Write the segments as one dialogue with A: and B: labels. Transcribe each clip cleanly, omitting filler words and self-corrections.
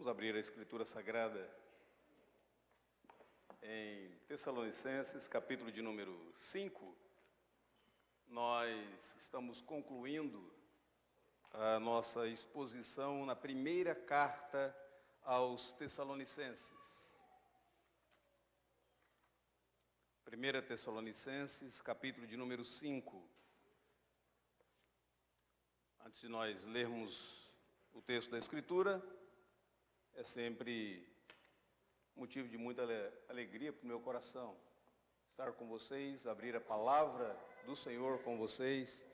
A: Vamos abrir a Escritura Sagrada em Tessalonicenses, capítulo de número 5. Nós estamos concluindo a nossa exposição na primeira carta aos Tessalonicenses. 1 Tessalonicenses, capítulo de número 5. Antes de nós lermos o texto da Escritura, é sempre motivo de muita alegria para o meu coração estar com vocês, abrir a palavra do Senhor com vocês.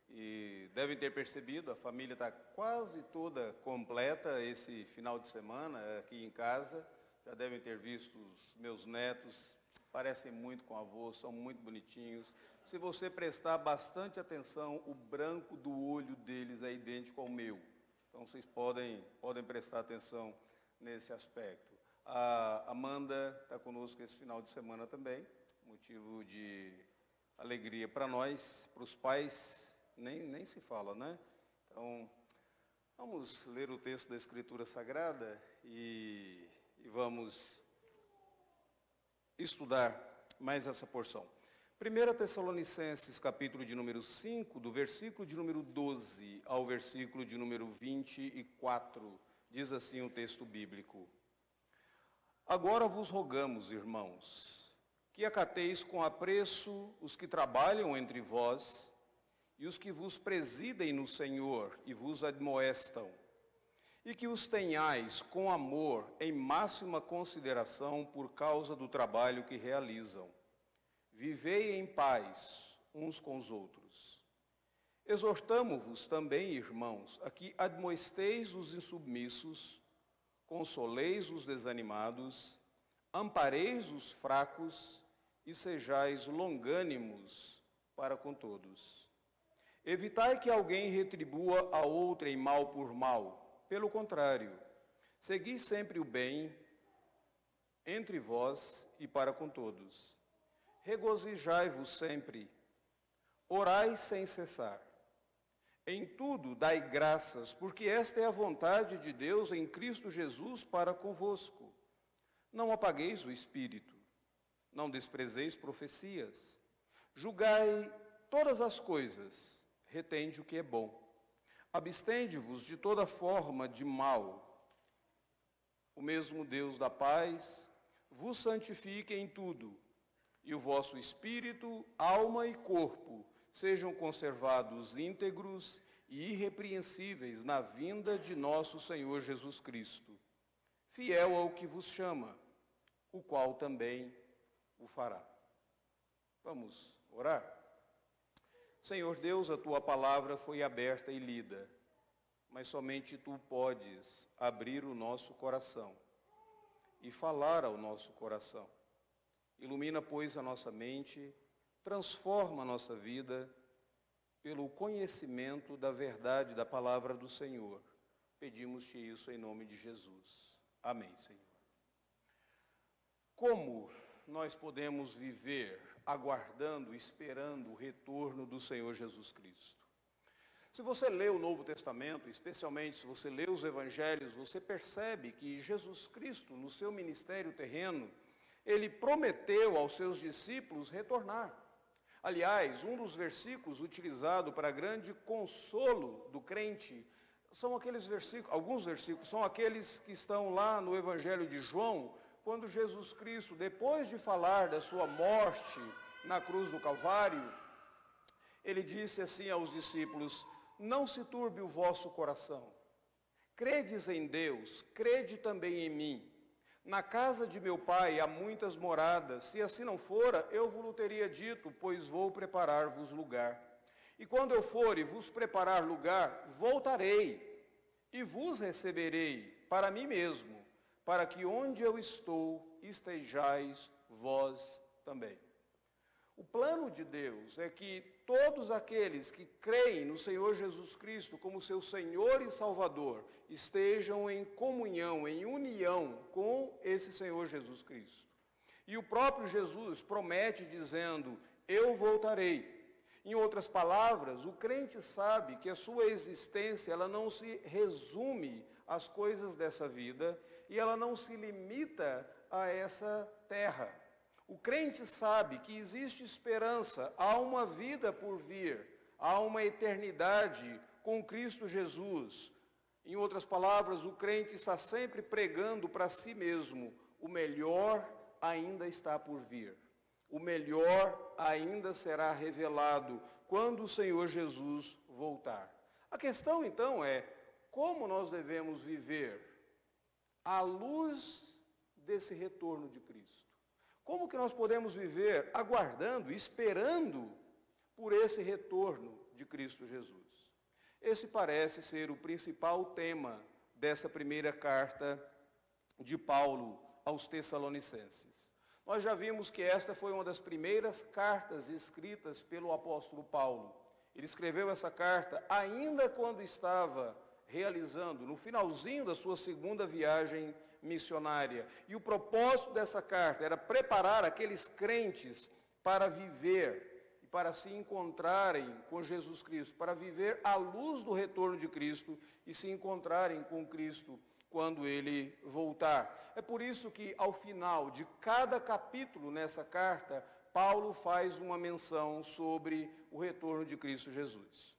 A: E devem ter percebido, a família está quase toda completa esse final de semana aqui em casa. Já devem ter visto os meus netos, parecem muito com o avô, são muito bonitinhos. Se você prestar bastante atenção, o branco do olho deles é idêntico ao meu. Então vocês podem prestar atenção nesse aspecto. A Amanda está conosco esse final de semana também, motivo de alegria para nós, para os pais, nem se fala, né? Então, vamos ler o texto da Escritura Sagrada e vamos estudar mais essa porção. 1 Tessalonicenses, capítulo de número 5, do versículo de número 12 ao versículo de número 24, diz assim o texto bíblico: Agora vos rogamos, irmãos, que acateis com apreço os que trabalham entre vós e os que vos presidem no Senhor e vos admoestam, e que os tenhais com amor em máxima consideração por causa do trabalho que realizam. Vivei em paz uns com os outros. Exortamo-vos também, irmãos, a que admoesteis os insubmissos, consoleis os desanimados, ampareis os fracos e sejais longânimos para com todos. Evitai que alguém retribua a outrem mal por mal. Pelo contrário, segui sempre o bem entre vós e para com todos. Regozijai-vos sempre, orai sem cessar. Em tudo dai graças, porque esta é a vontade de Deus em Cristo Jesus para convosco. Não apagueis o espírito, não desprezeis profecias. Julgai todas as coisas, retende o que é bom. Abstende-vos de toda forma de mal. O mesmo Deus da paz vos santifique em tudo, e o vosso espírito, alma e corpo sejam conservados íntegros e irrepreensíveis na vinda de nosso Senhor Jesus Cristo, fiel ao que vos chama, o qual também o fará. Vamos orar? Senhor Deus, a tua palavra foi aberta e lida, mas somente tu podes abrir o nosso coração e falar ao nosso coração. Ilumina, pois, a nossa mente, transforma a nossa vida pelo conhecimento da verdade da palavra do Senhor. Pedimos-te isso em nome de Jesus. Amém, Senhor. Como nós podemos viver aguardando, esperando o retorno do Senhor Jesus Cristo? Se você lê o Novo Testamento, especialmente se você lê os Evangelhos, você percebe que Jesus Cristo, no seu ministério terreno, ele prometeu aos seus discípulos retornar. Aliás, um dos versículos utilizado para grande consolo do crente são aqueles versículos, alguns versículos, são aqueles que estão lá no Evangelho de João, quando Jesus Cristo, depois de falar da sua morte na cruz do Calvário, ele disse assim aos discípulos: não se turbe o vosso coração. Credes em Deus, crede também em mim. Na casa de meu pai há muitas moradas, se assim não fora, eu vos teria dito, pois vou preparar-vos lugar. E quando eu for e vos preparar lugar, voltarei e vos receberei para mim mesmo, para que onde eu estou, estejais vós também. O plano de Deus é que todos aqueles que creem no Senhor Jesus Cristo como seu Senhor e Salvador estejam em comunhão, em união com esse Senhor Jesus Cristo. E o próprio Jesus promete dizendo: eu voltarei. Em outras palavras, o crente sabe que a sua existência ela não se resume as coisas dessa vida e ela não se limita a essa terra. O crente sabe que existe esperança, há uma vida por vir, há uma eternidade com Cristo Jesus. Em outras palavras, o crente está sempre pregando para si mesmo: o melhor ainda está por vir. O melhor ainda será revelado quando o Senhor Jesus voltar. A questão então é: como nós devemos viver à luz desse retorno de Cristo? Como que nós podemos viver aguardando, esperando por esse retorno de Cristo Jesus? Esse parece ser o principal tema dessa primeira carta de Paulo aos Tessalonicenses. Nós já vimos que esta foi uma das primeiras cartas escritas pelo apóstolo Paulo. Ele escreveu essa carta ainda quando estava realizando, no finalzinho da sua segunda viagem missionária. E o propósito dessa carta era preparar aqueles crentes para viver e para se encontrarem com Jesus Cristo, para viver à luz do retorno de Cristo e se encontrarem com Cristo quando ele voltar. É por isso que ao final de cada capítulo nessa carta, Paulo faz uma menção sobre o retorno de Cristo Jesus.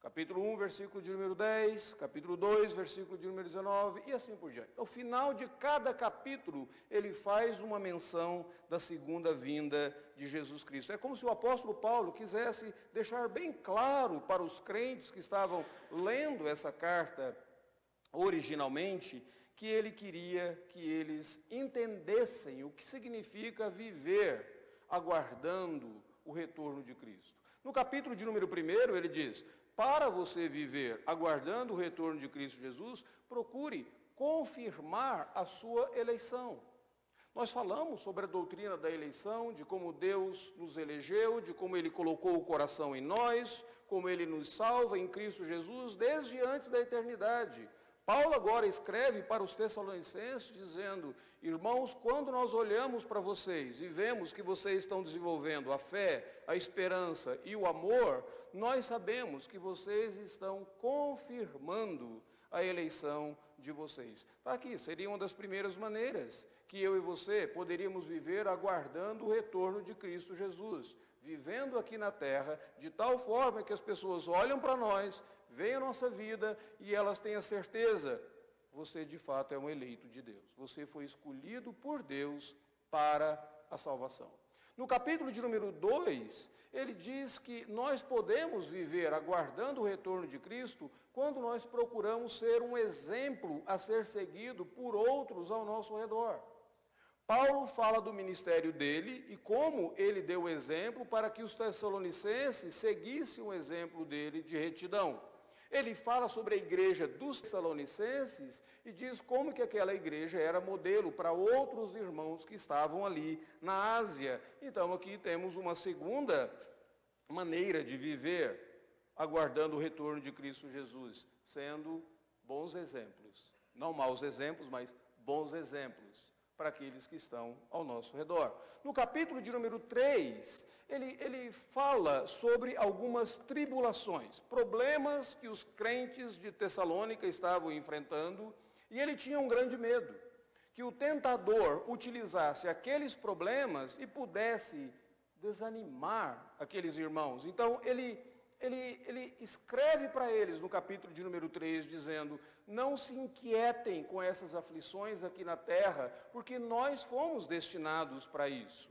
A: Capítulo 1, versículo de número 10, capítulo 2, versículo de número 19 e assim por diante. Ao final de cada capítulo, ele faz uma menção da segunda vinda de Jesus Cristo. É como se o apóstolo Paulo quisesse deixar bem claro para os crentes que estavam lendo essa carta originalmente, que ele queria que eles entendessem o que significa viver aguardando o retorno de Cristo. No capítulo de número 1, ele diz: para você viver aguardando o retorno de Cristo Jesus, procure confirmar a sua eleição. Nós falamos sobre a doutrina da eleição, de como Deus nos elegeu, de como Ele colocou o coração em nós, como Ele nos salva em Cristo Jesus desde antes da eternidade. Paulo agora escreve para os Tessalonicenses dizendo: irmãos, quando nós olhamos para vocês e vemos que vocês estão desenvolvendo a fé, a esperança e o amor, nós sabemos que vocês estão confirmando a eleição de vocês. Está aqui, seria uma das primeiras maneiras que eu e você poderíamos viver aguardando o retorno de Cristo Jesus, vivendo aqui na terra de tal forma que as pessoas olham para nós, veem a nossa vida e elas têm a certeza: você de fato é um eleito de Deus. Você foi escolhido por Deus para a salvação. No capítulo de número 2, ele diz que nós podemos viver aguardando o retorno de Cristo quando nós procuramos ser um exemplo a ser seguido por outros ao nosso redor. Paulo fala do ministério dele e como ele deu exemplo para que os tessalonicenses seguissem o exemplo dele de retidão. Ele fala sobre a igreja dos Tessalonicenses e diz como que aquela igreja era modelo para outros irmãos que estavam ali na Ásia. Então aqui temos uma segunda maneira de viver, aguardando o retorno de Cristo Jesus, sendo bons exemplos. Não maus exemplos, mas bons exemplos para aqueles que estão ao nosso redor. No capítulo de número 3, ele fala sobre algumas tribulações, problemas que os crentes de Tessalônica estavam enfrentando, e ele tinha um grande medo, que o tentador utilizasse aqueles problemas e pudesse desanimar aqueles irmãos. Então, ele escreve para eles no capítulo de número 3, dizendo: não se inquietem com essas aflições aqui na terra, porque nós fomos destinados para isso.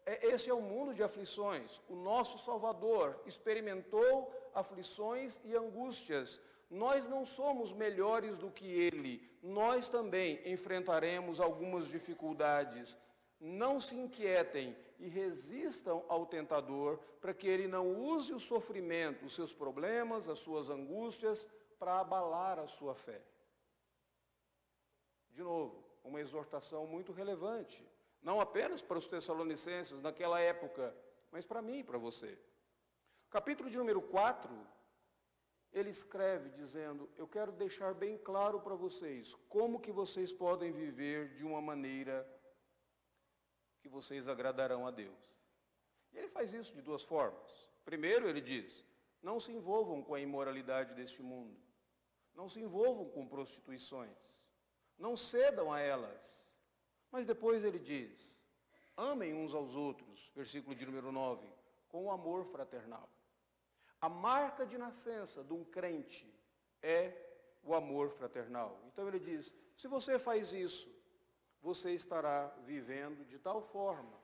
A: Esse é o mundo de aflições. O nosso Salvador experimentou aflições e angústias. Nós não somos melhores do que Ele. Nós também enfrentaremos algumas dificuldades. Não se inquietem e resistam ao tentador para que ele não use o sofrimento, os seus problemas, as suas angústias, para abalar a sua fé. De novo, uma exortação muito relevante. Não apenas para os tessalonicenses naquela época, mas para mim e para você. Capítulo de número 4, ele escreve dizendo: eu quero deixar bem claro para vocês como que vocês podem viver de uma maneira que vocês agradarão a Deus. E ele faz isso de duas formas. Primeiro, ele diz: não se envolvam com a imoralidade deste mundo. não se envolvam com prostituições, não cedam a elas. Mas depois ele diz, amem uns aos outros, versículo de número 9, com o amor fraternal. A marca de nascença de um crente é o amor fraternal. Então ele diz, se você faz isso, você estará vivendo de tal forma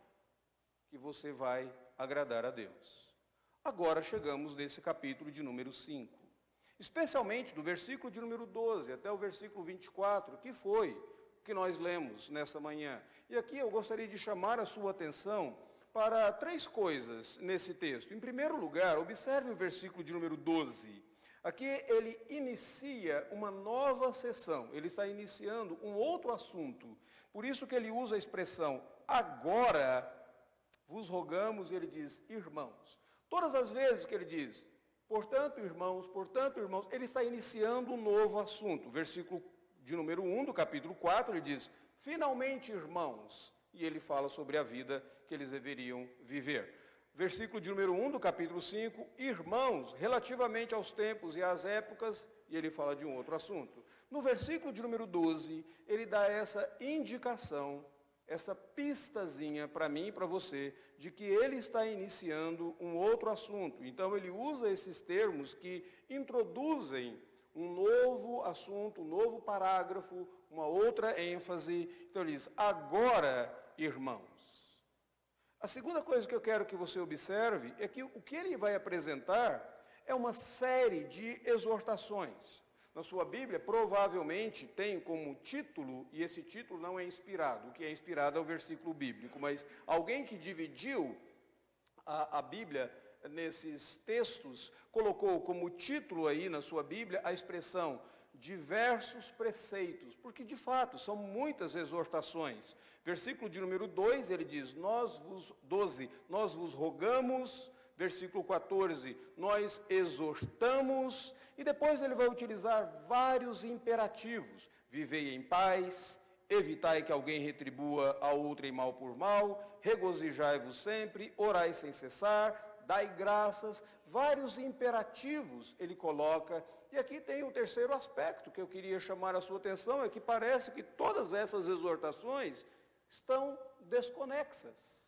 A: que você vai agradar a Deus. Agora chegamos nesse capítulo de número 5. Especialmente do versículo de número 12 até o versículo 24, que foi o que nós lemos nessa manhã. E aqui eu gostaria de chamar a sua atenção para 3 coisas nesse texto. Em primeiro lugar, observe o versículo de número 12. Aqui ele inicia uma nova sessão, ele está iniciando um outro assunto. Por isso que ele usa a expressão, agora vos rogamos, e ele diz, irmãos. Todas as vezes que ele diz, portanto, irmãos, ele está iniciando um novo assunto. Versículo de número 1 do capítulo 4, ele diz, finalmente, irmãos, e ele fala sobre a vida que eles deveriam viver. Versículo de número 1 do capítulo 5, irmãos, relativamente aos tempos e às épocas, e ele fala de um outro assunto. No versículo de número 12, ele dá essa indicação, essa pistazinha para mim e para você, de que ele está iniciando um outro assunto. Então ele usa esses termos que introduzem um novo assunto, um novo parágrafo, uma outra ênfase. Então ele diz, agora, irmãos. A segunda coisa que eu quero que você observe é que o que ele vai apresentar é uma série de exortações. Na sua Bíblia, provavelmente tem como título, e esse título não é inspirado, o que é inspirado é o versículo bíblico, mas alguém que dividiu a Bíblia nesses textos, colocou como título aí na sua Bíblia a expressão diversos preceitos, porque de fato são muitas exortações. Versículo de número 2, ele diz, nós vos rogamos. Versículo 14, nós exortamos, e depois ele vai utilizar vários imperativos. Vivei em paz, evitai que alguém retribua a outrem mal por mal, regozijai-vos sempre, orai sem cessar, dai graças. Vários imperativos ele coloca. E aqui tem um terceiro aspecto que eu queria chamar a sua atenção, é que parece que todas essas exortações estão desconexas.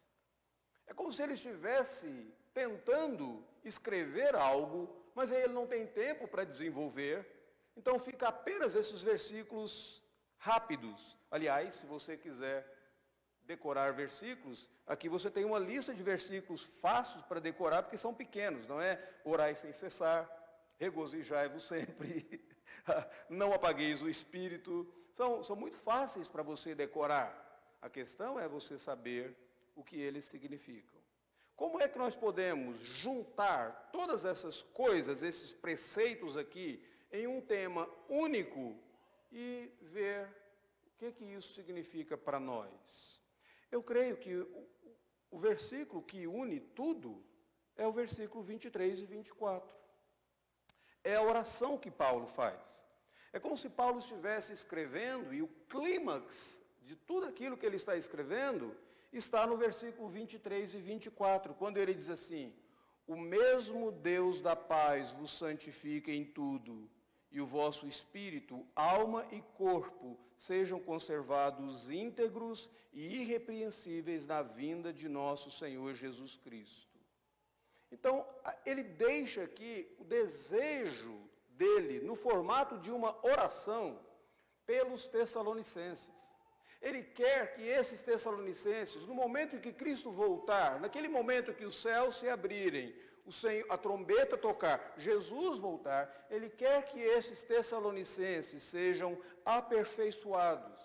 A: É como se ele estivesse tentando escrever algo, mas aí ele não tem tempo para desenvolver. Então fica apenas esses versículos rápidos. Aliás, se você quiser decorar versículos, aqui você tem uma lista de versículos fáceis para decorar, porque são pequenos, não é? Orai sem cessar, regozijai-vos sempre, não apagueis o espírito. São muito fáceis para você decorar. A questão é você saber o que eles significam. Como é que nós podemos juntar todas essas coisas, esses preceitos aqui, em um tema único e ver o que isso significa para nós? Eu creio que o versículo que une tudo é o versículo 23 e 24. É a oração que Paulo faz. É como se Paulo estivesse escrevendo e o clímax de tudo aquilo que ele está escrevendo está no versículo 23 e 24, quando ele diz assim, o mesmo Deus da paz vos santifica em tudo, e o vosso espírito, alma e corpo sejam conservados íntegros e irrepreensíveis na vinda de nosso Senhor Jesus Cristo. Então, ele deixa aqui o desejo dele, no formato de uma oração, pelos Tessalonicenses. Ele quer que esses Tessalonicenses, no momento em que Cristo voltar, naquele momento que os céus se abrirem, a trombeta tocar, Jesus voltar, ele quer que esses Tessalonicenses sejam aperfeiçoados,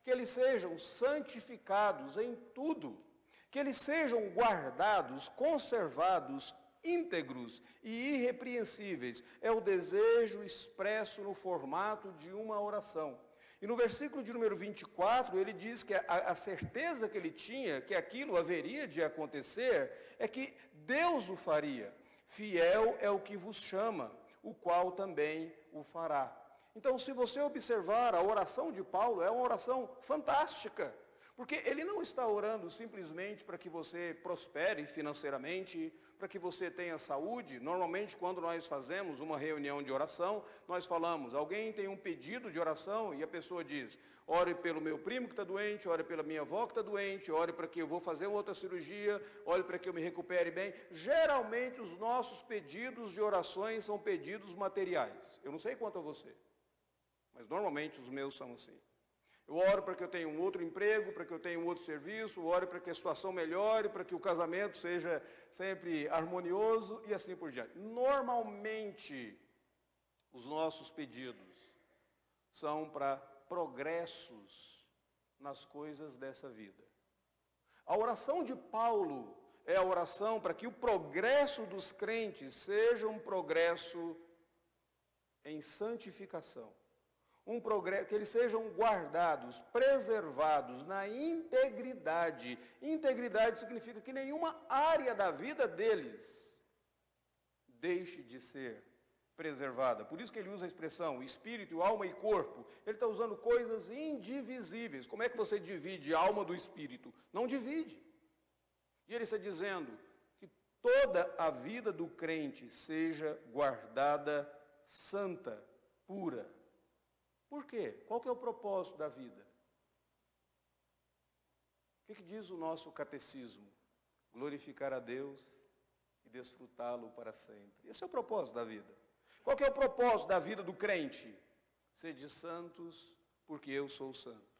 A: que eles sejam santificados em tudo, que eles sejam guardados, conservados, íntegros e irrepreensíveis. É o desejo expresso no formato de uma oração. E no versículo de número 24, ele diz que a certeza que ele tinha, que aquilo haveria de acontecer, é que Deus o faria. Fiel é o que vos chama, o qual também o fará. Então, se você observar, a oração de Paulo é uma oração fantástica. Porque ele não está orando simplesmente para que você prospere financeiramente, para que você tenha saúde. Normalmente, quando nós fazemos uma reunião de oração, nós falamos, alguém tem um pedido de oração e a pessoa diz, ore pelo meu primo que está doente, ore pela minha avó que está doente, ore para que eu vou fazer outra cirurgia, ore para que eu me recupere bem. Geralmente, os nossos pedidos de orações são pedidos materiais. Eu não sei quanto a você, mas normalmente os meus são assim. Eu oro para que eu tenha um outro emprego, para que eu tenha um outro serviço, oro para que a situação melhore, para que o casamento seja sempre harmonioso e assim por diante. Normalmente, os nossos pedidos são para progressos nas coisas dessa vida. A oração de Paulo é a oração para que o progresso dos crentes seja um progresso em santificação. Um progresso, que eles sejam guardados, preservados na integridade. Integridade significa que nenhuma área da vida deles deixe de ser preservada. Por isso que ele usa a expressão espírito, alma e corpo. Ele está usando coisas indivisíveis. Como é que você divide a alma do espírito? Não divide. E ele está dizendo que toda a vida do crente seja guardada santa, pura. Por quê? Qual que é o propósito da vida? O que diz o nosso catecismo? Glorificar a Deus e desfrutá-lo para sempre. Esse é o propósito da vida. Qual que é o propósito da vida do crente? Sede santos, porque eu sou santo.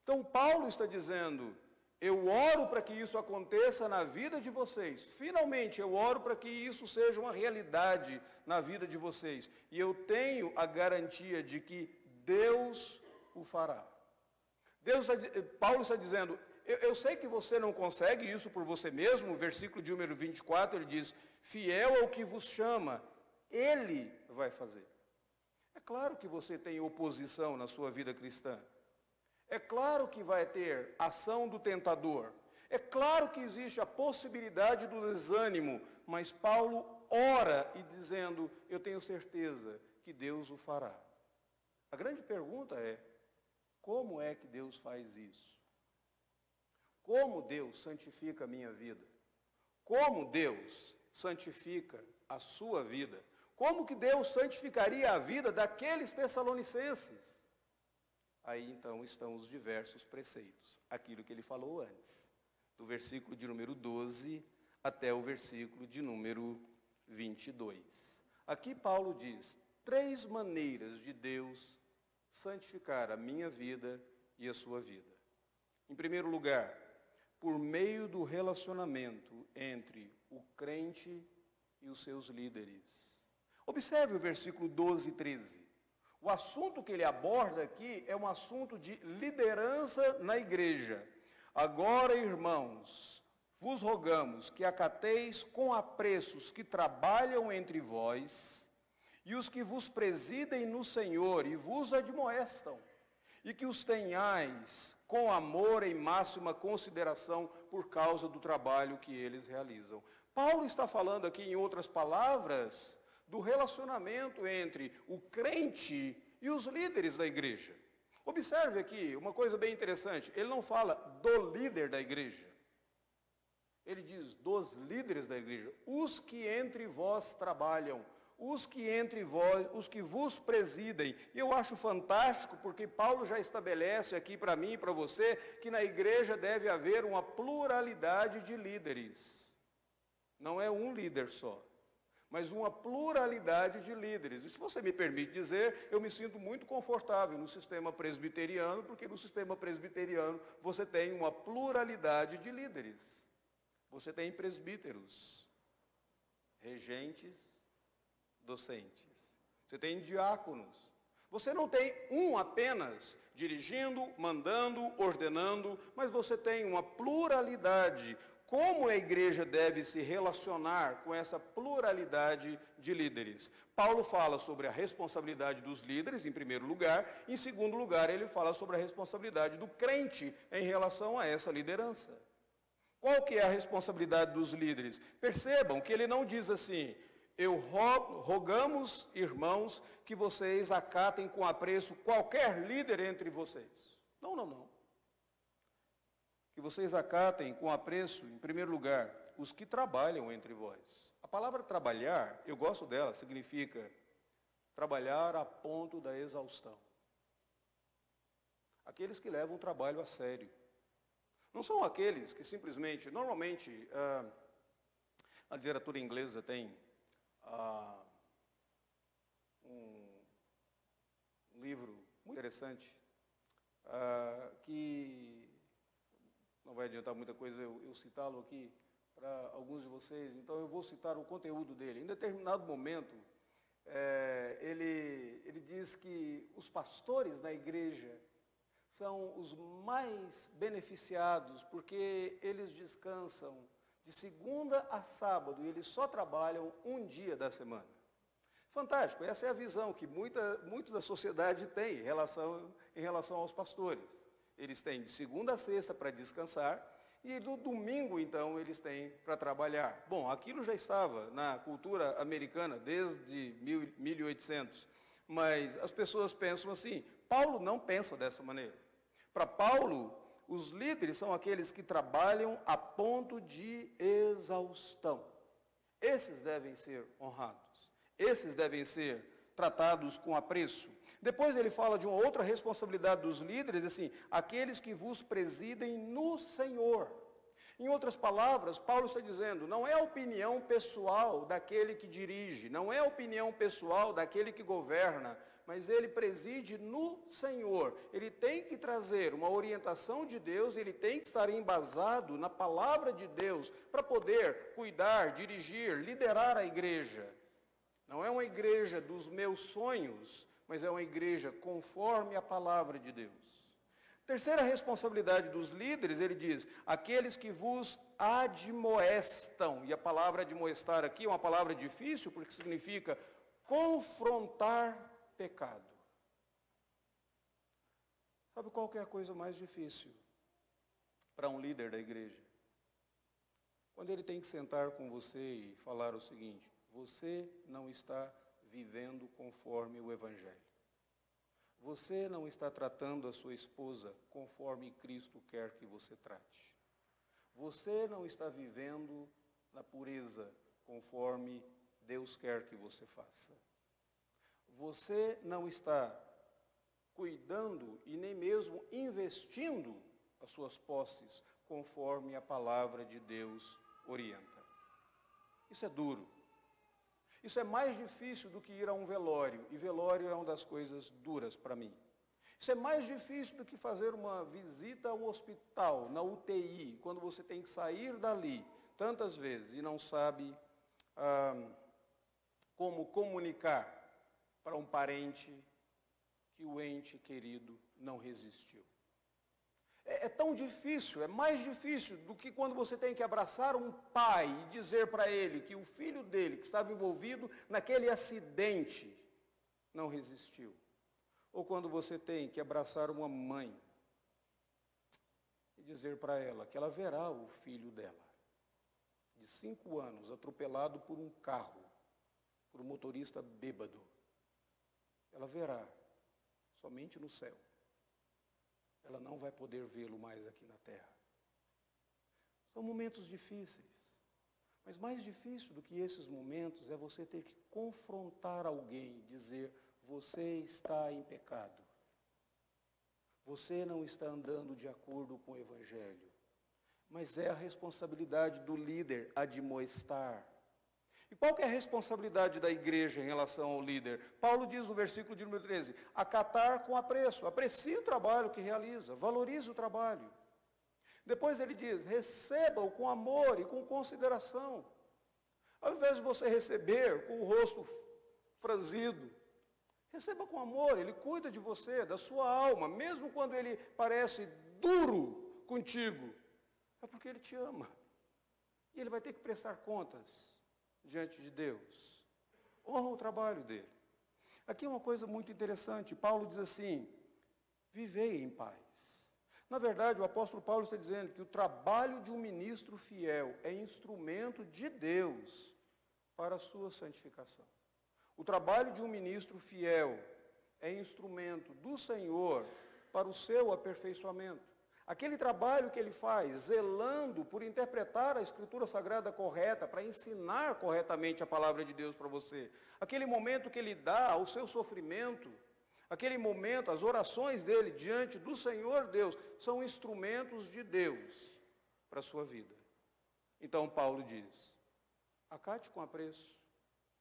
A: Então Paulo está dizendo, eu oro para que isso aconteça na vida de vocês. Finalmente, eu oro para que isso seja uma realidade na vida de vocês. E eu tenho a garantia de que Deus o fará. Paulo está dizendo, eu sei que você não consegue isso por você mesmo. O versículo de número 24, ele diz, fiel ao que vos chama, Ele vai fazer. É claro que você tem oposição na sua vida cristã. É claro que vai ter ação do tentador. É claro que existe a possibilidade do desânimo, mas Paulo ora e dizendo, eu tenho certeza que Deus o fará. A grande pergunta é, como é que Deus faz isso? Como Deus santifica a minha vida? Como Deus santifica a sua vida? Como que Deus santificaria a vida daqueles tessalonicenses? Aí então estão os diversos preceitos, aquilo que ele falou antes, do versículo de número 12 até o versículo de número 22. Aqui Paulo diz, 3 maneiras de Deus santificar a minha vida e a sua vida. Em primeiro lugar, por meio do relacionamento entre o crente e os seus líderes. Observe o versículo 12 e 13. O assunto que ele aborda aqui é um assunto de liderança na igreja. Agora, irmãos, vos rogamos que acateis com apreço os que trabalham entre vós e os que vos presidem no Senhor e vos admoestam, e que os tenhais com amor em máxima consideração por causa do trabalho que eles realizam. Paulo está falando aqui, em outras palavras, do relacionamento entre o crente e os líderes da igreja. Observe aqui uma coisa bem interessante, ele não fala do líder da igreja, ele diz dos líderes da igreja, os que entre vós trabalham, os que entre vós, os que vos presidem. E eu acho fantástico, porque Paulo já estabelece aqui para mim e para você, que na igreja deve haver uma pluralidade de líderes. Não é um líder só, mas uma pluralidade de líderes. E se você me permite dizer, eu me sinto muito confortável no sistema presbiteriano, porque no sistema presbiteriano você tem uma pluralidade de líderes. Você tem presbíteros, regentes, docentes. Você tem diáconos. Você não tem um apenas dirigindo, mandando, ordenando, mas você tem uma pluralidade. Como a igreja deve se relacionar com essa pluralidade de líderes? Paulo fala sobre a responsabilidade dos líderes, em primeiro lugar. Em segundo lugar, ele fala sobre a responsabilidade do crente em relação a essa liderança. Qual que é a responsabilidade dos líderes? Percebam que ele não diz assim, rogamos, irmãos, que vocês acatem com apreço qualquer líder entre vocês. Não. Que vocês acatem com apreço, em primeiro lugar, os que trabalham entre vós. A palavra trabalhar, eu gosto dela, significa trabalhar a ponto da exaustão. Aqueles que levam o trabalho a sério. Não são aqueles que simplesmente, normalmente, a literatura inglesa tem um livro muito interessante, que não vai adiantar muita coisa eu citá-lo aqui para alguns de vocês, então eu vou citar o conteúdo dele. Em determinado momento, ele diz que os pastores na igreja são os mais beneficiados, porque eles descansam de segunda a sábado e eles só trabalham um dia da semana. Fantástico, essa é a visão que muitos da sociedade tem em relação aos pastores. Eles têm de segunda a sexta para descansar e no domingo, então, eles têm para trabalhar. Bom, aquilo já estava na cultura americana desde 1800, mas as pessoas pensam assim. Paulo não pensa dessa maneira. Para Paulo, os líderes são aqueles que trabalham a ponto de exaustão. Esses devem ser honrados. Esses devem ser tratados com apreço. Depois ele fala de uma outra responsabilidade dos líderes, assim, aqueles que vos presidem no Senhor. Em outras palavras, Paulo está dizendo, não é a opinião pessoal daquele que dirige, não é a opinião pessoal daquele que governa, mas ele preside no Senhor. Ele tem que trazer uma orientação de Deus, ele tem que estar embasado na palavra de Deus para poder cuidar, dirigir, liderar a igreja. Não é uma igreja dos meus sonhos, mas é uma igreja conforme a palavra de Deus. Terceira responsabilidade dos líderes, ele diz, aqueles que vos admoestam. E a palavra admoestar aqui é uma palavra difícil, porque significa confrontar pecado. Sabe qual que é a coisa mais difícil para um líder da igreja? Quando ele tem que sentar com você e falar o seguinte, você não está vivendo conforme o Evangelho. Você não está tratando a sua esposa conforme Cristo quer que você trate. Você não está vivendo na pureza conforme Deus quer que você faça. Você não está cuidando e nem mesmo investindo as suas posses conforme a palavra de Deus orienta. Isso é duro. Isso é mais difícil do que ir a um velório, e velório é uma das coisas duras para mim. Isso é mais difícil do que fazer uma visita ao hospital, na UTI, quando você tem que sair dali tantas vezes e não sabe como comunicar para um parente que o ente querido não resistiu. É tão difícil, é mais difícil do que quando você tem que abraçar um pai e dizer para ele que o filho dele, que estava envolvido naquele acidente, não resistiu. Ou quando você tem que abraçar uma mãe e dizer para ela que ela verá o filho dela, de 5 anos, atropelado por um carro, por um motorista bêbado. Ela verá somente no céu. Ela não vai poder vê-lo mais aqui na terra. São momentos difíceis. Mas mais difícil do que esses momentos é você ter que confrontar alguém e dizer, você está em pecado. Você não está andando de acordo com o Evangelho. Mas é a responsabilidade do líder admoestar. E qual que é a responsabilidade da igreja em relação ao líder? Paulo diz no versículo de número 13, acatar com apreço, aprecie o trabalho que realiza, valorize o trabalho. Depois ele diz, receba-o com amor e com consideração. Ao invés de você receber com o rosto franzido, receba com amor, ele cuida de você, da sua alma, mesmo quando ele parece duro contigo, é porque ele te ama. E ele vai ter que prestar contas diante de Deus. Honra o trabalho dele. Aqui é uma coisa muito interessante. Paulo diz assim, vivei em paz. Na verdade, o apóstolo Paulo está dizendo que o trabalho de um ministro fiel é instrumento de Deus para a sua santificação. O trabalho de um ministro fiel é instrumento do Senhor para o seu aperfeiçoamento. Aquele trabalho que ele faz, zelando por interpretar a Escritura Sagrada correta, para ensinar corretamente a palavra de Deus para você. Aquele momento que ele dá ao seu sofrimento, aquele momento, as orações dele diante do Senhor Deus, são instrumentos de Deus para a sua vida. Então Paulo diz, acate com apreço,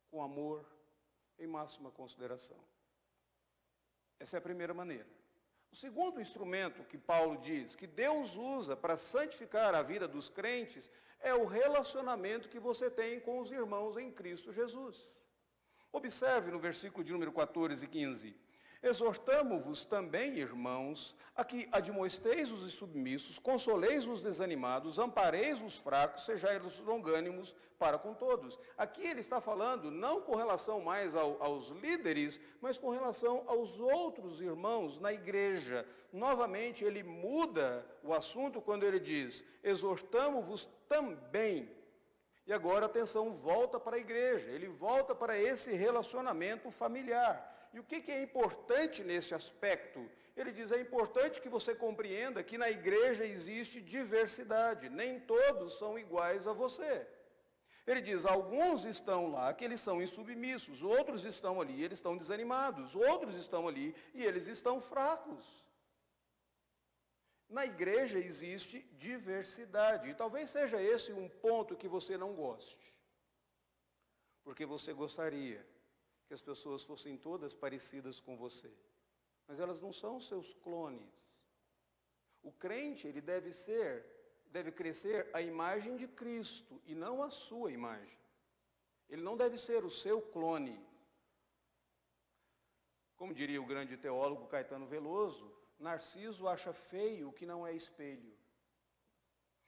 A: com amor, em máxima consideração. Essa é a primeira maneira. O segundo instrumento que Paulo diz que Deus usa para santificar a vida dos crentes é o relacionamento que você tem com os irmãos em Cristo Jesus. Observe no versículo de número 14 e 15. Exortamo-vos também, irmãos, a que admoesteis os submissos, consoleis os desanimados, ampareis os fracos, sejais longânimos para com todos. Aqui ele está falando não com relação mais aos líderes, mas com relação aos outros irmãos na igreja. Novamente ele muda o assunto quando ele diz, exortamo-vos também. E agora a atenção volta para a igreja, ele volta para esse relacionamento familiar. E o que é importante nesse aspecto? Ele diz, é importante que você compreenda que na igreja existe diversidade, nem todos são iguais a você. Ele diz, alguns estão lá que eles são insubmissos, outros estão ali, eles estão desanimados, outros estão ali e eles estão fracos. Na igreja existe diversidade, e talvez seja esse um ponto que você não goste, porque você gostaria que as pessoas fossem todas parecidas com você. Mas elas não são seus clones. O crente, ele deve crescer à imagem de Cristo e não à sua imagem. Ele não deve ser o seu clone. Como diria o grande teólogo Caetano Veloso, Narciso acha feio o que não é espelho.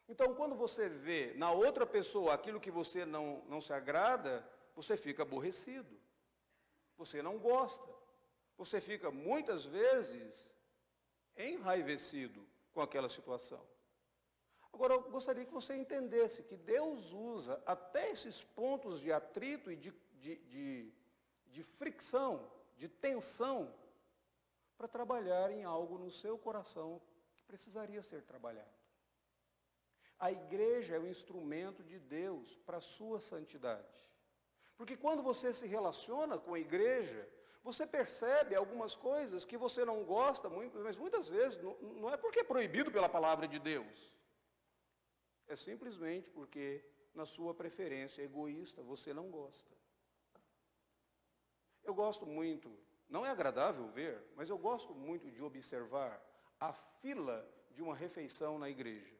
A: Então, quando você vê na outra pessoa aquilo que você não se agrada, você fica aborrecido. Você não gosta. Você fica, muitas vezes, enraivecido com aquela situação. Agora, eu gostaria que você entendesse que Deus usa até esses pontos de atrito e de fricção, de tensão, para trabalhar em algo no seu coração que precisaria ser trabalhado. A igreja é o instrumento de Deus para a sua santidade. Porque quando você se relaciona com a igreja, você percebe algumas coisas que você não gosta muito, mas muitas vezes não é porque é proibido pela palavra de Deus. É simplesmente porque, na sua preferência egoísta, você não gosta. Eu gosto muito, não é agradável ver, mas eu gosto muito de observar a fila de uma refeição na igreja.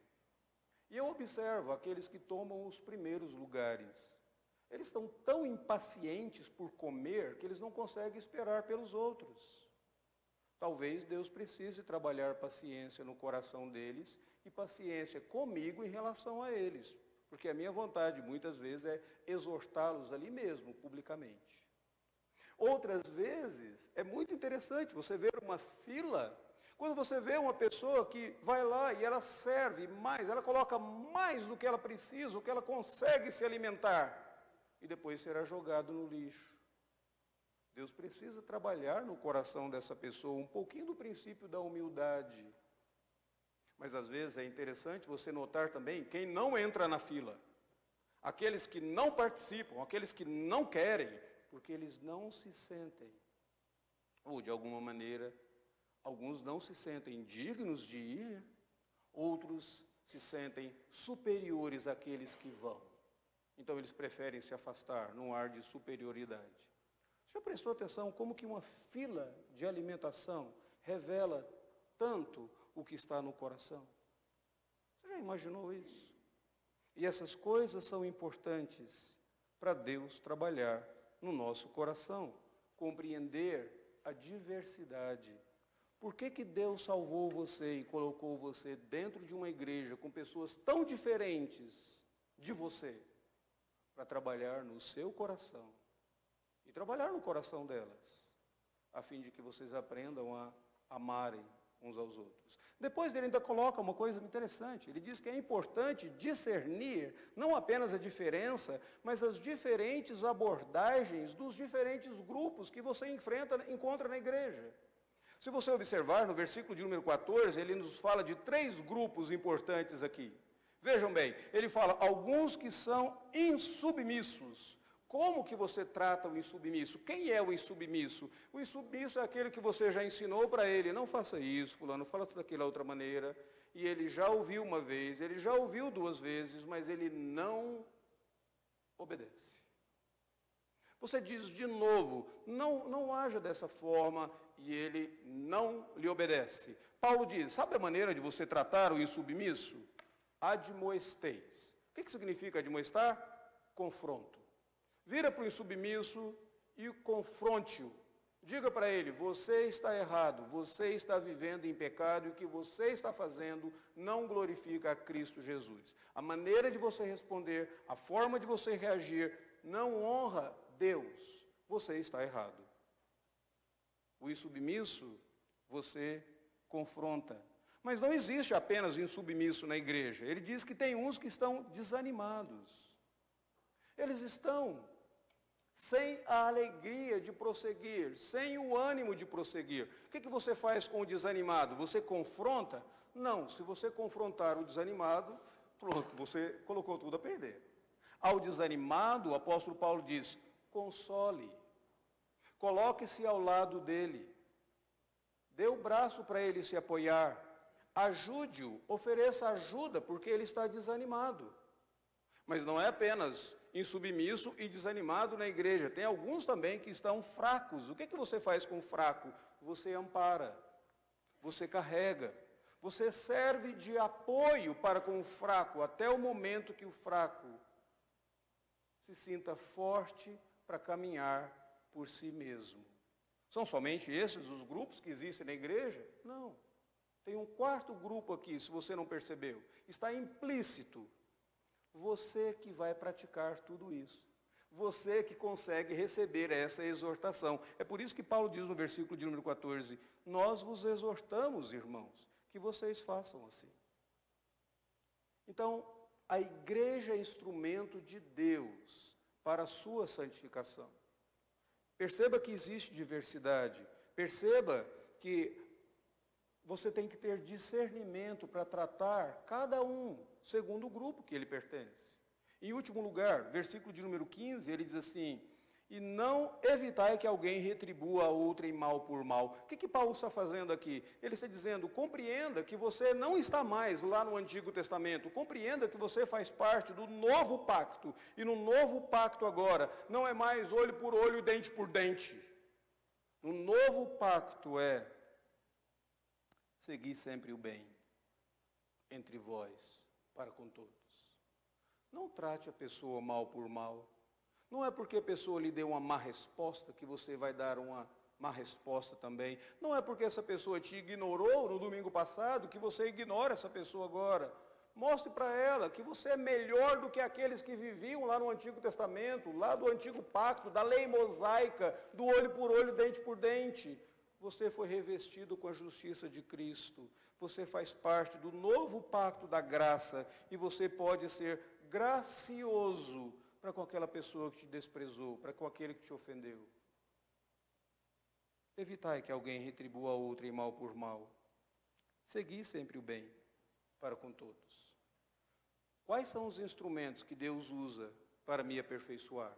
A: E eu observo aqueles que tomam os primeiros lugares. Eles estão tão impacientes por comer que eles não conseguem esperar pelos outros. Talvez Deus precise trabalhar paciência no coração deles e paciência comigo em relação a eles. Porque a minha vontade, muitas vezes, é exortá-los ali mesmo, publicamente. Outras vezes, é muito interessante você ver uma fila. Quando você vê uma pessoa que vai lá e ela serve mais, ela coloca mais do que ela precisa, o que ela consegue se alimentar, e depois será jogado no lixo. Deus precisa trabalhar no coração dessa pessoa um pouquinho do princípio da humildade. Mas às vezes é interessante você notar também quem não entra na fila. Aqueles que não participam, aqueles que não querem, porque eles não se sentem. Ou de alguma maneira, alguns não se sentem dignos de ir, outros se sentem superiores àqueles que vão. Então eles preferem se afastar num ar de superioridade. Você já prestou atenção como que uma fila de alimentação revela tanto o que está no coração? Você já imaginou isso? E essas coisas são importantes para Deus trabalhar no nosso coração, compreender a diversidade. Por que Deus salvou você e colocou você dentro de uma igreja com pessoas tão diferentes de você? Para trabalhar no seu coração e trabalhar no coração delas, a fim de que vocês aprendam a amarem uns aos outros. Depois ele ainda coloca uma coisa interessante, ele diz que é importante discernir não apenas a diferença, mas as diferentes abordagens dos diferentes grupos que você encontra na igreja. Se você observar, no versículo de número 14, ele nos fala de 3 grupos importantes aqui. Vejam bem, ele fala, alguns que são insubmissos. Como que você trata o insubmisso? Quem é o insubmisso? O insubmisso é aquele que você já ensinou para ele, não faça isso, fulano, faça daquela outra maneira. E ele já ouviu uma vez, ele já ouviu 2 vezes, mas ele não obedece. Você diz de novo, não haja dessa forma, e ele não lhe obedece. Paulo diz, sabe a maneira de você tratar o insubmisso? Admoesteis. O que significa admoestar? Confronto. Vira para o insubmisso e confronte-o. Diga para ele, você está errado, você está vivendo em pecado e o que você está fazendo não glorifica a Cristo Jesus. A maneira de você responder, a forma de você reagir, não honra Deus. Você está errado. O insubmisso, você confronta. Mas não existe apenas insubmisso na igreja. Ele diz que tem uns que estão desanimados. Eles estão sem a alegria de prosseguir, sem o ânimo de prosseguir. O que você faz com o desanimado? Você confronta? Não, se você confrontar o desanimado, pronto, você colocou tudo a perder. Ao desanimado, o apóstolo Paulo diz, console, coloque-se ao lado dele, dê o braço para ele se apoiar, ajude-o, ofereça ajuda, porque ele está desanimado. Mas não é apenas insubmisso e desanimado na igreja. Tem alguns também que estão fracos. O que você faz com o fraco? Você ampara, você carrega, você serve de apoio para com o fraco, até o momento que o fraco se sinta forte para caminhar por si mesmo. São somente esses os grupos que existem na igreja? Não. Tem um 4º grupo aqui, se você não percebeu. Está implícito. Você que vai praticar tudo isso. Você que consegue receber essa exortação. É por isso que Paulo diz no versículo de número 14, nós vos exortamos, irmãos, que vocês façam assim. Então, a igreja é instrumento de Deus para a sua santificação. Perceba que existe diversidade. Perceba que você tem que ter discernimento para tratar cada um segundo o grupo que ele pertence. Em último lugar, versículo de número 15, ele diz assim, e não evitai que alguém retribua a outrem mal por mal. O que Paulo está fazendo aqui? Ele está dizendo, compreenda que você não está mais lá no Antigo Testamento, compreenda que você faz parte do novo pacto, e no novo pacto agora, não é mais olho por olho, dente por dente. No novo pacto é, seguir sempre o bem entre vós, para com todos. Não trate a pessoa mal por mal. Não é porque a pessoa lhe deu uma má resposta que você vai dar uma má resposta também. Não é porque essa pessoa te ignorou no domingo passado que você ignora essa pessoa agora. Mostre para ela que você é melhor do que aqueles que viviam lá no Antigo Testamento, lá do Antigo Pacto, da lei mosaica, do olho por olho, dente por dente. Você foi revestido com a justiça de Cristo. Você faz parte do novo pacto da graça e você pode ser gracioso para com aquela pessoa que te desprezou, para com aquele que te ofendeu. Evitai que alguém retribua a outra em mal por mal. Segui sempre o bem para com todos. Quais são os instrumentos que Deus usa para me aperfeiçoar?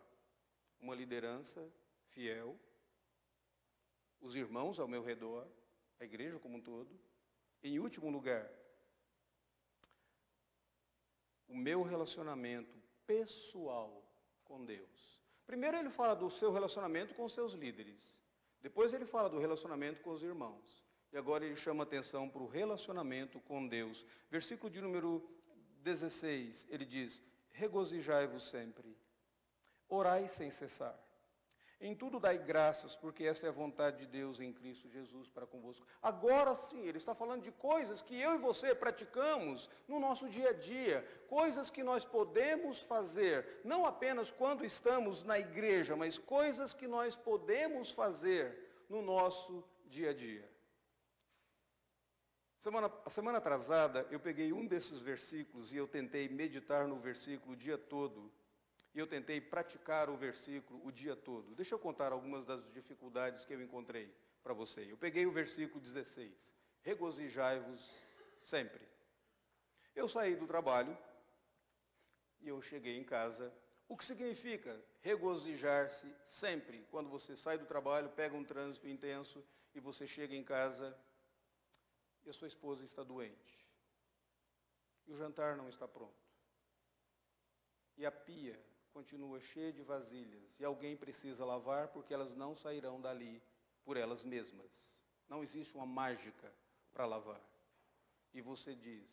A: Uma liderança fiel, os irmãos ao meu redor, a igreja como um todo. Em último lugar, o meu relacionamento pessoal com Deus. Primeiro ele fala do seu relacionamento com os seus líderes. Depois ele fala do relacionamento com os irmãos. E agora ele chama atenção para o relacionamento com Deus. Versículo de número 16, ele diz, regozijai-vos sempre, orai sem cessar. Em tudo dai graças, porque esta é a vontade de Deus em Cristo Jesus para convosco. Agora sim, ele está falando de coisas que eu e você praticamos no nosso dia a dia. Coisas que nós podemos fazer, não apenas quando estamos na igreja, mas coisas que nós podemos fazer no nosso dia a dia. A semana atrasada, eu peguei um desses versículos e eu tentei meditar no versículo o dia todo. E eu tentei praticar o versículo o dia todo. Deixa eu contar algumas das dificuldades que eu encontrei para você. Eu peguei o versículo 16. Regozijai-vos sempre. Eu saí do trabalho e eu cheguei em casa. O que significa regozijar-se sempre? Quando você sai do trabalho, pega um trânsito intenso e você chega em casa e a sua esposa está doente. E o jantar não está pronto. E a pia continua cheia de vasilhas. E alguém precisa lavar porque elas não sairão dali por elas mesmas. Não existe uma mágica para lavar. E você diz,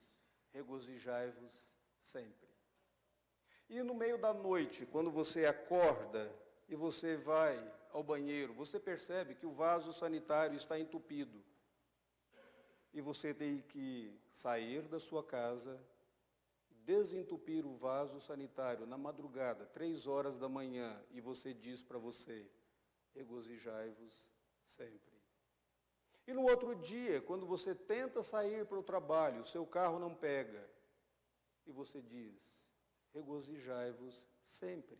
A: regozijai-vos sempre. E no meio da noite, quando você acorda e você vai ao banheiro, você percebe que o vaso sanitário está entupido. E você tem que sair da sua casa, desentupir o vaso sanitário na madrugada, 3 horas da manhã, e você diz para você, regozijai-vos sempre. E no outro dia, quando você tenta sair para o trabalho, o seu carro não pega, e você diz, regozijai-vos sempre.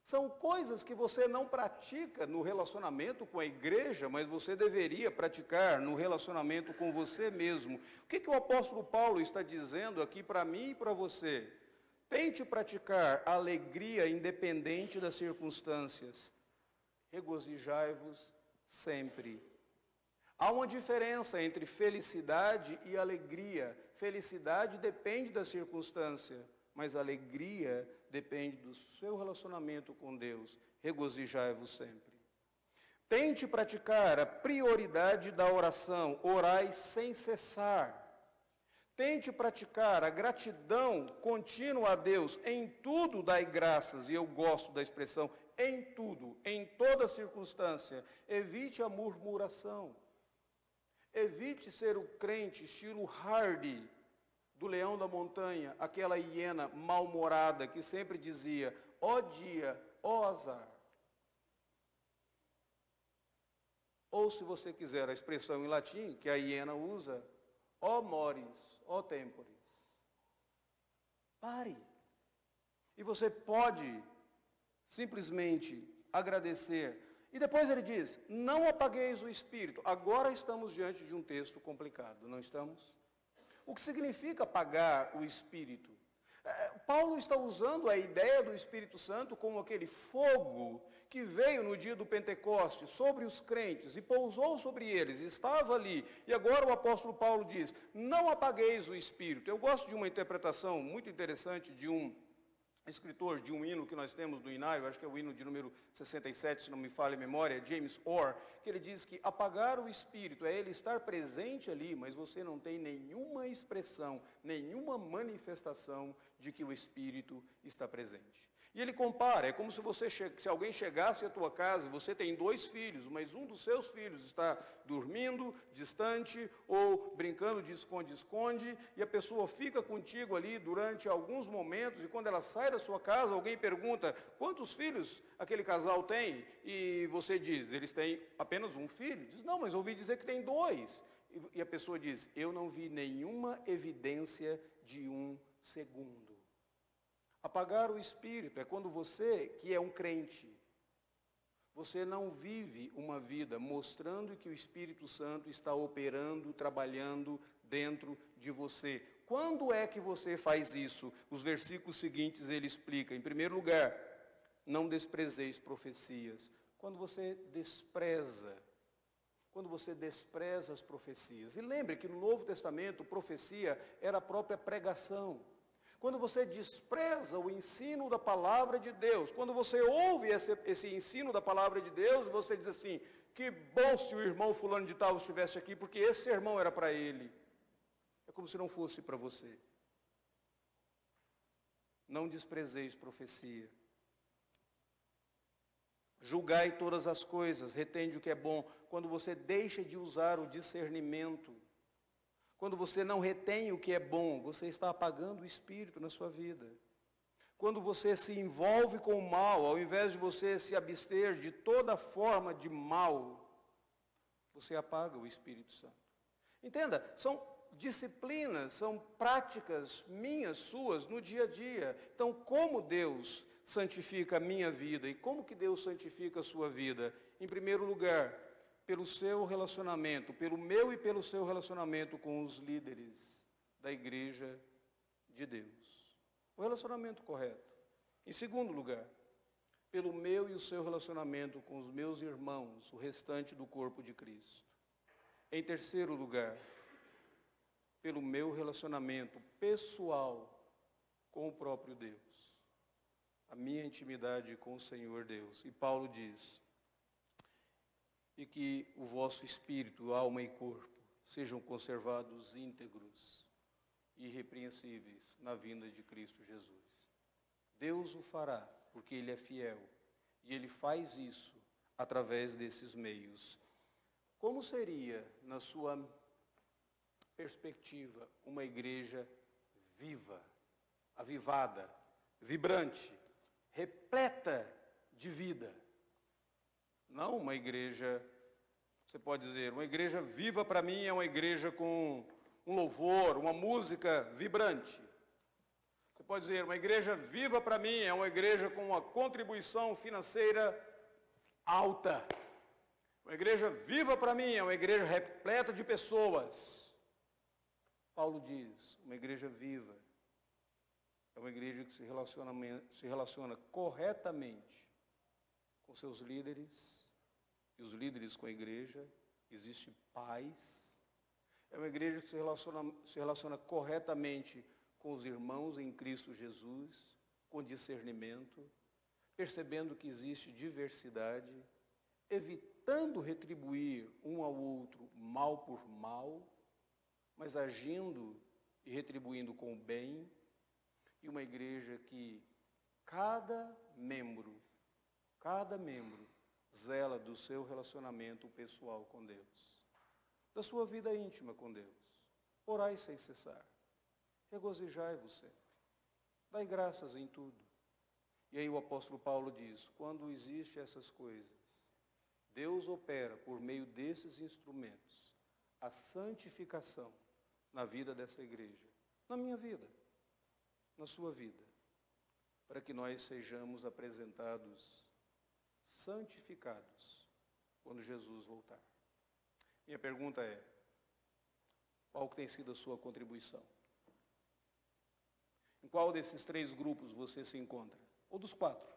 A: São coisas que você não pratica no relacionamento com a igreja, mas você deveria praticar no relacionamento com você mesmo. O que o apóstolo Paulo está dizendo aqui para mim e para você? Tente praticar a alegria independente das circunstâncias. Regozijai-vos sempre. Há uma diferença entre felicidade e alegria. Felicidade depende da circunstância, mas alegria depende do seu relacionamento com Deus. Regozijai-vos sempre. Tente praticar a prioridade da oração. Orai sem cessar. Tente praticar a gratidão contínua a Deus. Em tudo dai graças. E eu gosto da expressão em tudo, em toda circunstância. Evite a murmuração. Evite ser o crente estilo Hardy, do leão da montanha, aquela hiena mal-humorada que sempre dizia, ó dia, ó azar. Ou se você quiser a expressão em latim, que a hiena usa, ó mores, ó temporis. Pare. E você pode simplesmente agradecer. E depois ele diz, não apagueis o espírito. Agora estamos diante de um texto complicado, não estamos? O que significa apagar o Espírito? Paulo está usando a ideia do Espírito Santo como aquele fogo que veio no dia do Pentecostes sobre os crentes e pousou sobre eles, estava ali. E agora o apóstolo Paulo diz, não apagueis o Espírito. Eu gosto de uma interpretação muito interessante de um escritor de um hino que nós temos do Inário, acho que é o hino de número 67, se não me falha a memória, James Orr, que ele diz que apagar o espírito é ele estar presente ali, mas você não tem nenhuma expressão, nenhuma manifestação de que o espírito está presente. E ele compara, é como se alguém chegasse à tua casa e você tem 2 filhos, mas um dos seus filhos está dormindo, distante, ou brincando de esconde-esconde, e a pessoa fica contigo ali durante alguns momentos, e quando ela sai da sua casa, alguém pergunta, quantos filhos aquele casal tem? E você diz, eles têm apenas um filho. Diz, não, mas ouvi dizer que tem 2. E a pessoa diz, eu não vi nenhuma evidência de um segundo. Apagar o espírito é quando você, que é um crente, você não vive uma vida mostrando que o Espírito Santo está operando, trabalhando dentro de você. Quando é que você faz isso? Os versículos seguintes ele explica. Em primeiro lugar, não desprezeis profecias. Quando você despreza as profecias. E lembre que no Novo Testamento, profecia era a própria pregação. Quando você despreza o ensino da palavra de Deus, quando você ouve esse ensino da palavra de Deus, você diz assim, que bom se o irmão fulano de tal estivesse aqui, porque esse sermão era para ele. É como se não fosse para você. Não desprezeis profecia. Julgai todas as coisas, retende o que é bom. Quando você deixa de usar o discernimento, quando você não retém o que é bom, você está apagando o espírito na sua vida. Quando você se envolve com o mal, ao invés de você se abster de toda forma de mal, você apaga o Espírito Santo. Entenda, são disciplinas, são práticas minhas, suas, no dia a dia. Então, como Deus santifica a minha vida e como que Deus santifica a sua vida? Em primeiro lugar, pelo seu relacionamento, pelo meu e pelo seu relacionamento com os líderes da igreja de Deus. O relacionamento correto. Em segundo lugar, pelo meu e o seu relacionamento com os meus irmãos, o restante do corpo de Cristo. Em terceiro lugar, pelo meu relacionamento pessoal com o próprio Deus. A minha intimidade com o Senhor Deus. E Paulo diz, e que o vosso espírito, alma e corpo sejam conservados íntegros e irrepreensíveis na vinda de Cristo Jesus. Deus o fará, porque Ele é fiel, e Ele faz isso através desses meios. Como seria, na sua perspectiva, uma igreja viva, avivada, vibrante, repleta de vida? Não uma igreja, você pode dizer, uma igreja viva para mim é uma igreja com um louvor, uma música vibrante. Você pode dizer, uma igreja viva para mim é uma igreja com uma contribuição financeira alta. Uma igreja viva para mim é uma igreja repleta de pessoas. Paulo diz, uma igreja viva é uma igreja que se relaciona corretamente com seus líderes, e os líderes com a igreja, existe paz. É uma igreja que se relaciona corretamente com os irmãos em Cristo Jesus, com discernimento, percebendo que existe diversidade, evitando retribuir um ao outro mal por mal, mas agindo e retribuindo com o bem, e uma igreja que cada membro zela do seu relacionamento pessoal com Deus, da sua vida íntima com Deus. Orai sem cessar, regozijai-vos sempre, dai graças em tudo. E aí o apóstolo Paulo diz, quando existem essas coisas, Deus opera por meio desses instrumentos a santificação na vida dessa igreja, na minha vida, na sua vida, para que nós sejamos apresentados santificados quando Jesus voltar. Minha pergunta é, qual tem sido a sua contribuição? Em qual desses 3 grupos você se encontra? Ou dos 4?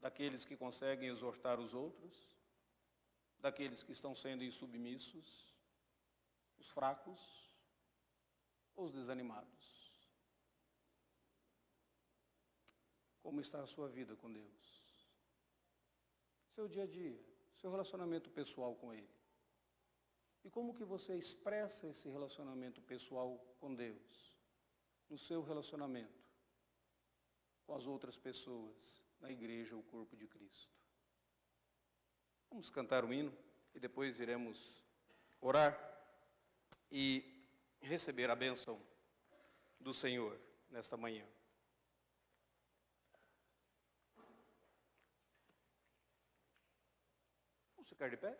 A: Daqueles que conseguem exortar os outros, daqueles que estão sendo insubmissos, os fracos ou os desanimados? Como está a sua vida com Deus? Seu dia a dia, seu relacionamento pessoal com Ele. E como que você expressa esse relacionamento pessoal com Deus? No seu relacionamento com as outras pessoas, na igreja, o corpo de Cristo. Vamos cantar o hino e depois iremos orar e receber a bênção do Senhor nesta manhã. Vamos ficar de pé?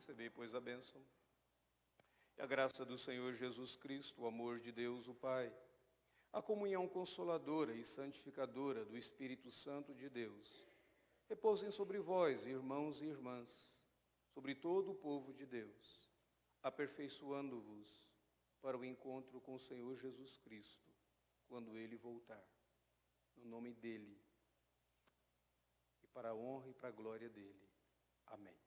A: Recebei, pois, a bênção. E a graça do Senhor Jesus Cristo, o amor de Deus, o Pai, a comunhão consoladora e santificadora do Espírito Santo de Deus, repousem sobre vós, irmãos e irmãs, sobre todo o povo de Deus, aperfeiçoando-vos para o encontro com o Senhor Jesus Cristo, quando Ele voltar. No nome dele, e para a honra e para a glória dele. Amém.